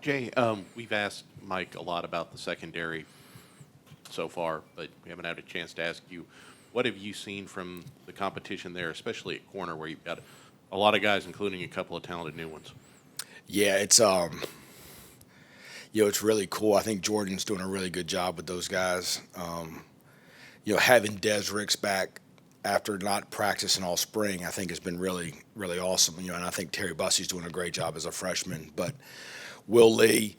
Jay, we've asked Mike a lot about the secondary so far, but we haven't had a chance to ask you, what have you seen from the competition there, especially at corner where you've got a lot of guys, including a couple of talented new ones? Yeah, it's it's really cool. I think Jordan's doing a really good job with those guys. Having Des Ricks back after not practicing all spring, I think has been really, really awesome. And I think Terry Bussey's doing a great job as a freshman. But Will Lee,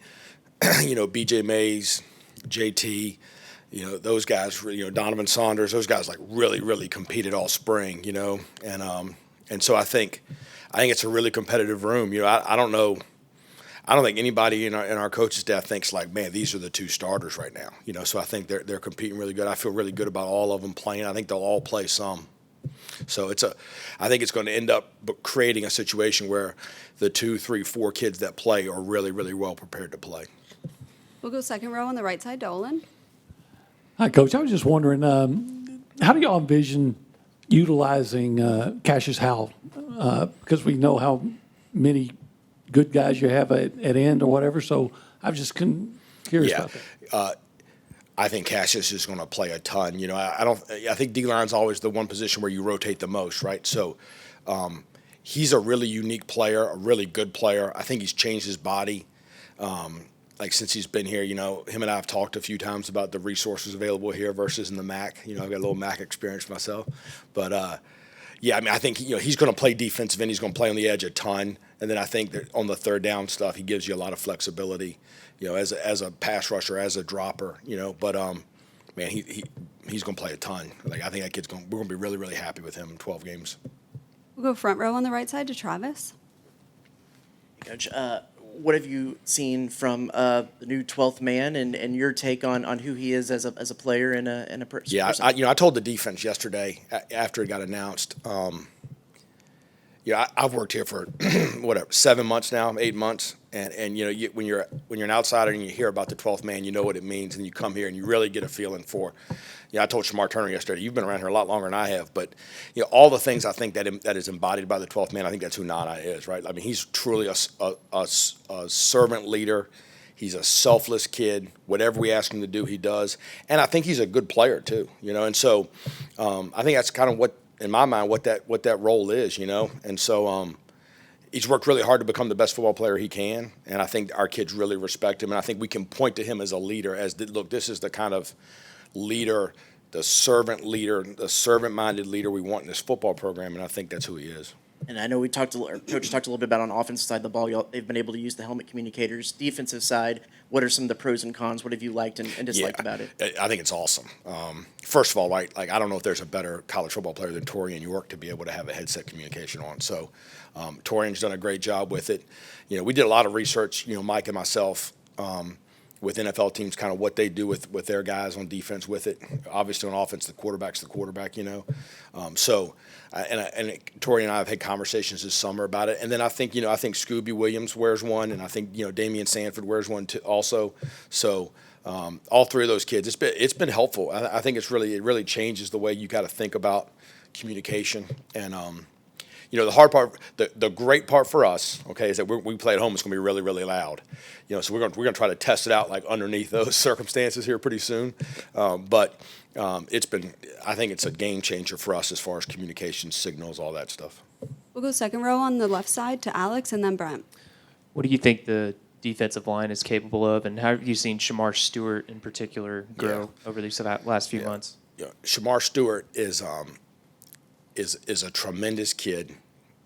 B.J. Mays, JT, those guys, Donovan Saunders, those guys like really, really competed all spring, and so I think it's a really competitive room. I don't know. I don't think anybody in our coaching staff thinks like, man, these are the two starters right now. So I think they're competing really good. I feel really good about all of them playing. I think they'll all play some. So I think it's going to end up creating a situation where the 2, 3, 4 kids that play are really, really well prepared to play. We'll go second row on the right side, Dolan. Hi, Coach. I was just wondering, how do y'all envision utilizing Cassius Howell? Because we know how many good guys you have at end or whatever. So I was just curious about that. I think Cassius is going to play a ton. I think D-line's always the one position where you rotate the most, right? So he's a really unique player, a really good player. I think he's changed his body. Since he's been here, him and I have talked a few times about the resources available here versus in the MAC. I've got a little MAC experience myself. But, I think, he's going to play defensive end. He's going to play on the edge a ton. And then I think that on the third down stuff, he gives you a lot of flexibility, as a pass rusher, as a dropper, But, man, he's going to play a ton. I think we're going to be really, really happy with him in 12 games. We'll go front row on the right side to Travis. Coach, what have you seen from the new 12th man and your take on who he is as a player and a person? Yeah, I told the defense yesterday after it got announced. I've worked here for 7 months now, 8 months, and when you're an outsider and you hear about the 12th man, you know what it means, and you come here and you really get a feeling for. I told Shamar Turner yesterday, you've been around here a lot longer than I have, but all the things I think that is embodied by the 12th man, I think that's who Nana is, right? I mean, he's truly a servant leader. He's a selfless kid. Whatever we ask him to do, he does, and I think he's a good player too. And so I think that's kind of what, in my mind, what that role is. And so he's worked really hard to become the best football player he can, and I think our kids really respect him, and I think we can point to him as a leader. Look, this is the kind of leader, the servant-minded leader we want in this football program, and I think that's who he is. And I know Coach talked a little bit about on the offensive side of the ball. They've been able to use the helmet communicators. Defensive side, what are some of the pros and cons? What have you liked and disliked about it? I think it's awesome. First of all, right, I don't know if there's a better college football player than Torian York to be able to have a headset communication on. So Torian's done a great job with it. We did a lot of research, Mike and myself, with NFL teams, kind of what they do with their guys on defense with it. Obviously on offense, the quarterback's the quarterback, And Tori and I have had conversations this summer about it. And then I think Scooby Williams wears one, and I think, Damian Sanford wears one too also. So all three of those kids, it's been helpful. I think it really changes the way you got to think about communication. And the hard part, the great part for us, okay, is that we play at home. It's going to be really, really loud. So we're going to try to test it out underneath those circumstances here pretty soon. But I think it's a game changer for us as far as communication, signals, all that stuff. We'll go second row on the left side to Alex and then Brent. What do you think the defensive line is capable of, and how have you seen Shamar Stewart in particular grow over these last few months? Yeah, Shamar Stewart is a tremendous kid.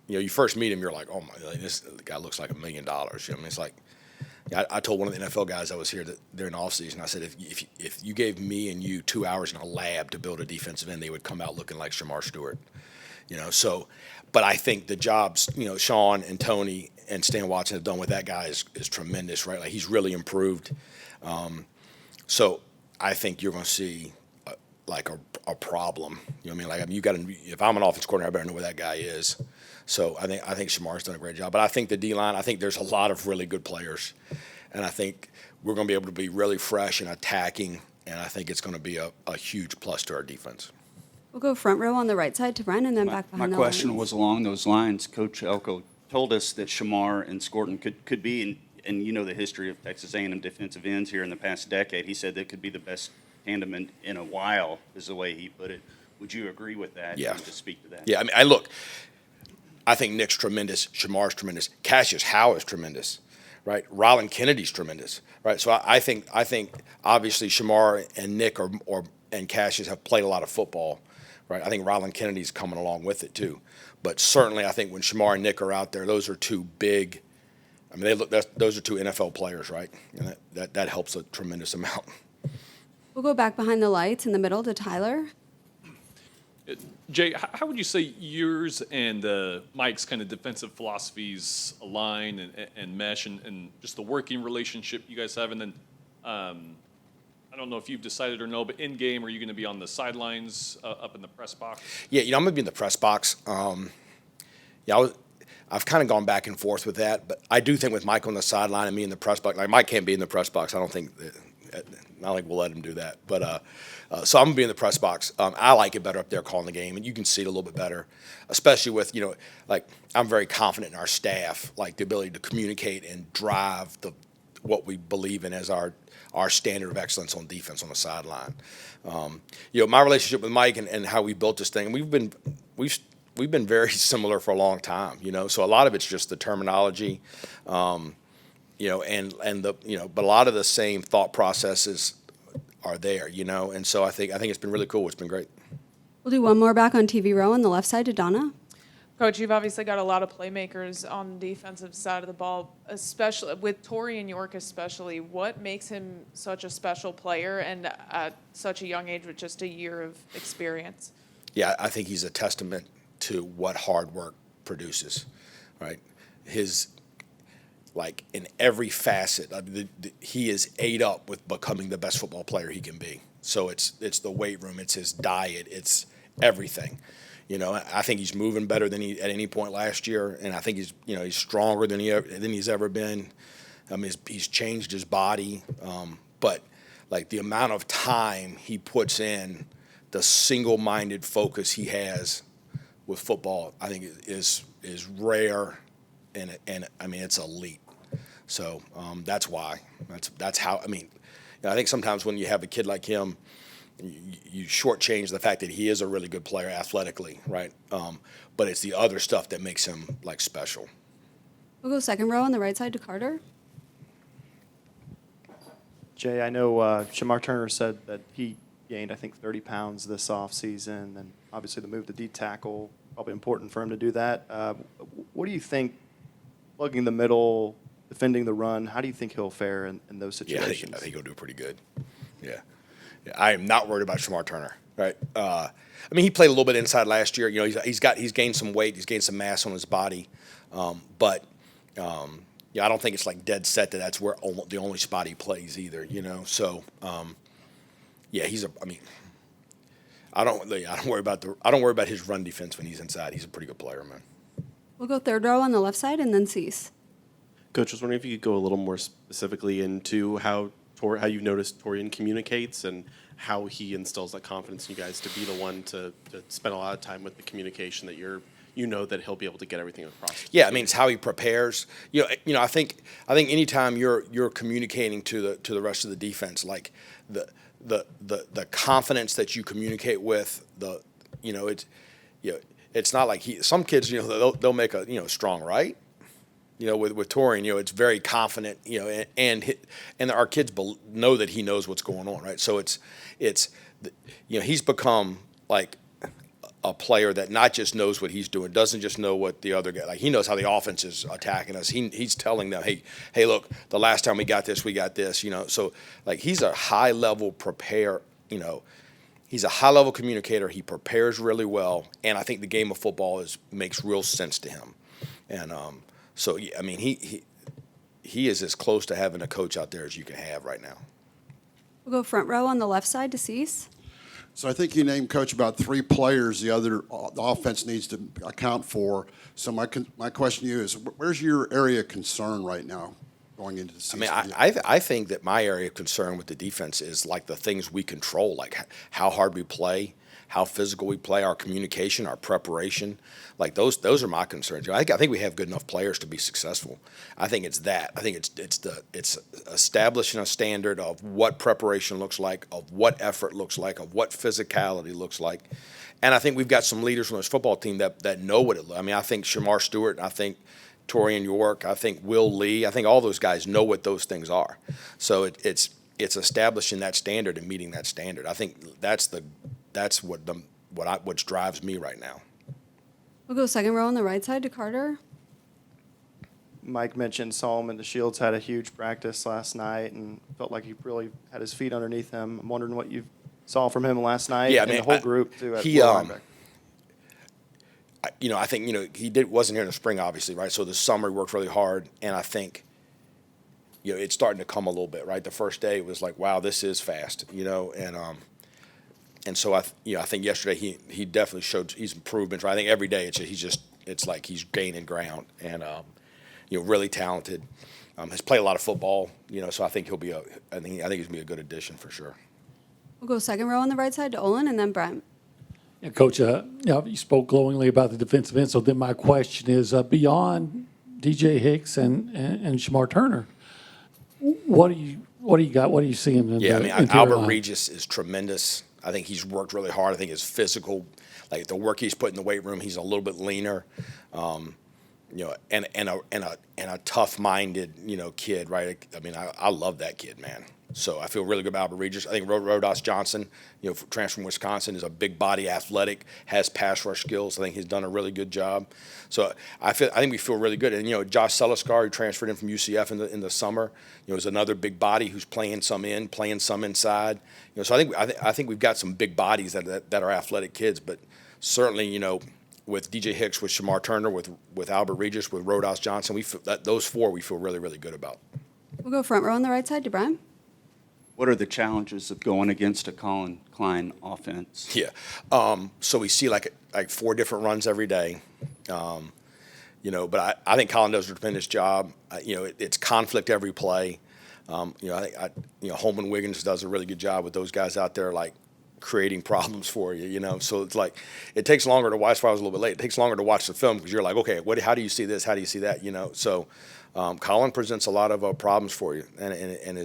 You first meet him, you're like, oh my, this guy looks like $1 million. It's like, I told one of the NFL guys that was here that during the offseason, I said, if you gave me and you 2 hours in a lab to build a defensive end, they would come out looking like Shamar Stewart. So, but I think the jobs, Sean and Tony and Stan Watson have done with that guy is tremendous, right? He's really improved. So I think you're going to see a problem. If I'm an offense coordinator, I better know where that guy is. So I think Shamar's done a great job. But I think the D-line, I think there's a lot of really good players. And I think we're going to be able to be really fresh and attacking, and I think it's going to be a huge plus to our defense. We'll go front row on the right side to Brent and then back behind My the question lines. was along those lines. Coach Elko told us that Shamar and Scorton could be and you know the history of Texas A&M defensive ends here in the past decade. He said that could be the best tandem in a while, is the way he put it. Would you agree with that? Yeah. And just speak to that. Yeah, I mean, I think Nick's tremendous. Shamar's tremendous. Cassius Howe is tremendous, right? Rylan Kennedy's tremendous, right? So I think obviously Shamar and Nick and Cassius have played a lot of football, right? I think Rylan Kennedy's coming along with it too. But certainly I think when Shamar and Nick are out there, those are two big. I mean, those are two NFL players, right? And that helps a tremendous amount. We'll go back behind the lights in the middle to Tyler. Jay, how would you say yours and Mike's kind of defensive philosophies align and mesh and just the working relationship you guys have? And then I don't know if you've decided or no, but in game, are you going to be on the sidelines up in the press box? Yeah, I'm going to be in the press box. I've kind of gone back and forth with that, but I do think with Mike on the sideline and me in the press box, like Mike can't be in the press box. I don't think, not like we'll let him do that. But so I'm going to be in the press box. I like it better up there calling the game, and you can see it a little bit better, especially with, like I'm very confident in our staff, like the ability to communicate and drive what we believe in as our standard of excellence on defense on the sideline. My relationship with Mike and how we built this thing, we've been very similar for a long time, So a lot of it's just the terminology, but a lot of the same thought processes are there, And so I think it's been really cool. It's been great. We'll do one more back on TV row on the left side to Donna. Coach, you've obviously got a lot of playmakers on the defensive side of the ball, especially with Torian York especially. What makes him such a special player and at such a young age with just a year of experience? Yeah, I think he's a testament to what hard work produces, right? In every facet, he is ate up with becoming the best football player he can be. So it's the weight room, it's his diet, it's everything. I think he's moving better than he at any point last year, and I think he's stronger than he's ever been. I mean, he's changed his body, but like the amount of time he puts in, the single-minded focus he has with football, I think is rare, and I mean it's elite. So that's why. That's how. I mean, I think sometimes when you have a kid like him, you shortchange the fact that he is a really good player athletically, right? But it's the other stuff that makes him like special. We'll go second row on the right side to Carter. Jay, I know Shamar Turner said that he gained, I think, 30 pounds this offseason, and obviously the move to D tackle, probably important for him to do that. What do you think, plugging the middle, defending the run, how do you think he'll fare in those situations? Yeah, I think he'll do pretty good. Yeah, I am not worried about Shamar Turner, right? I mean, he played a little bit inside last year. He's gained some weight, he's gained some mass on his body, but I don't think it's like dead set that's where the only spot he plays either. So yeah, I don't worry about his run defense when he's inside. He's a pretty good player, man. We'll go third row on the left side and then Cease. Coach, I was wondering if you could go a little more specifically into how you've noticed Torian communicates and how he instills that confidence in you guys to be the one to spend a lot of time with the communication that that he'll be able to get everything across. Yeah, I mean it's how he prepares. I think anytime you're communicating to the rest of the defense, like the confidence that you communicate with, it's not like some kids they'll make a strong right. With Torian, it's very confident, and our kids know that he knows what's going on, right? So he's become like a player that not just knows what he's doing, doesn't just know what the other guy, like he knows how the offense is attacking us. He's telling them, hey, look, the last time we got this. So like he's a high level he's a high level communicator. He prepares really well, and I think the game of football makes real sense to him, and so yeah, I mean he is as close to having a coach out there as you can have right now. We'll go front row on the left side to Cease. So I think you named, Coach, about 3 players the offense needs to account for. So my question to you is, where's your area of concern right now going into the season? I mean, I think that my area of concern with the defense is like the things we control, like how hard we play, how physical we play, our communication, our preparation. Like those are my concerns. I think we have good enough players to be successful. I think it's that. I think it's establishing a standard of what preparation looks like, of what effort looks like, of what physicality looks like. And I think we've got some leaders on this football team that know what it looks. I mean, I think Shamar Stewart, I think Torian York, I think Will Lee, I think all those guys know what those things are. So it's establishing that standard and meeting that standard. I think that's what drives me right now. We'll go second row on the right side to Carter. Mike mentioned Solomon the Shields had a huge practice last night and felt like he really had his feet underneath him. I'm wondering what you saw from him last night. Yeah, and I mean, the whole group too. At he, linebacker. I think he wasn't here in the spring, obviously, right? So the summer he worked really hard, and I think it's starting to come a little bit, right? The first day it was like, wow, this is fast, and so I think yesterday he definitely showed he's improvements. Right? I think every day it's like he's gaining ground, and really talented. Has played a lot of football, so I think he'll be I think he's gonna be a good addition for sure. We'll go second row on the right side to Olin and then Brent. Yeah, Coach, you spoke glowingly about the defensive end. So then my question is, beyond DJ Hicks and Shamar Turner, what do you got? What are you seeing in the interior Albert line? Regis is tremendous. I think he's worked really hard. I think his physical, like the work he's put in the weight room, he's a little bit leaner, and a tough-minded, kid, right? I mean, I love that kid, man. So I feel really good about Albert Regis. I think Rodas Johnson, transfer from Wisconsin, is a big body, athletic, has pass rush skills. I think he's done a really good job. So I think we feel really good. And Josh Seliskar, who transferred in from UCF in the summer, is another big body who's playing some inside. So I think we've got some big bodies that are athletic kids. But certainly, with DJ Hicks, with Shamar Turner, with Albert Regis, with Rodas Johnson, those four we feel really, really good about. We'll go front row on the right side to Brent. What are the challenges of going against a Colin Klein offense? Yeah. So we see like 4 different runs every day. But I think Colin does a tremendous job. It's conflict every play. I think Holman Wiggins does a really good job with those guys out there, like creating problems for you. So it's like it takes longer to watch. That's why I was a little bit late. It takes longer to watch the film because you're like, okay, how do you see this? How do you see that? So Colin presents a lot of problems for you, and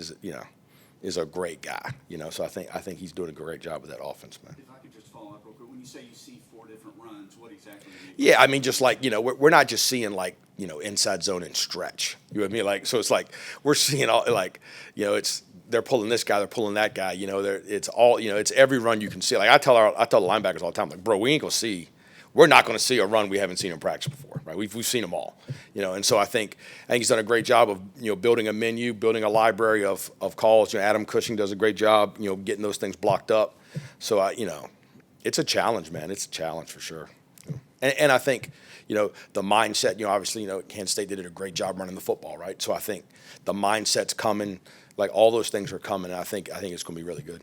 is a great guy. So I think he's doing a great job with that offense, man. If I could just follow up real quick, when you say you see 4 different runs, what exactly do you mean? Yeah, I mean, just like, we're not just seeing inside zone and stretch. You know what I mean? Like, so it's like we're seeing all they're pulling this guy, they're pulling that guy. It's all it's every run you can see. Like I tell the linebackers all the time, like, bro, we're not going to see a run we haven't seen in practice before, right? We've seen them all, And so I think he's done a great job of building a menu, building a library of calls. Adam Cushing does a great job, getting those things blocked up. So it's a challenge, man. It's a challenge for sure. And I think the mindset. Obviously, Kansas State did a great job running the football, right? So I think the mindset's coming. Like all those things are coming. And I think it's going to be really good.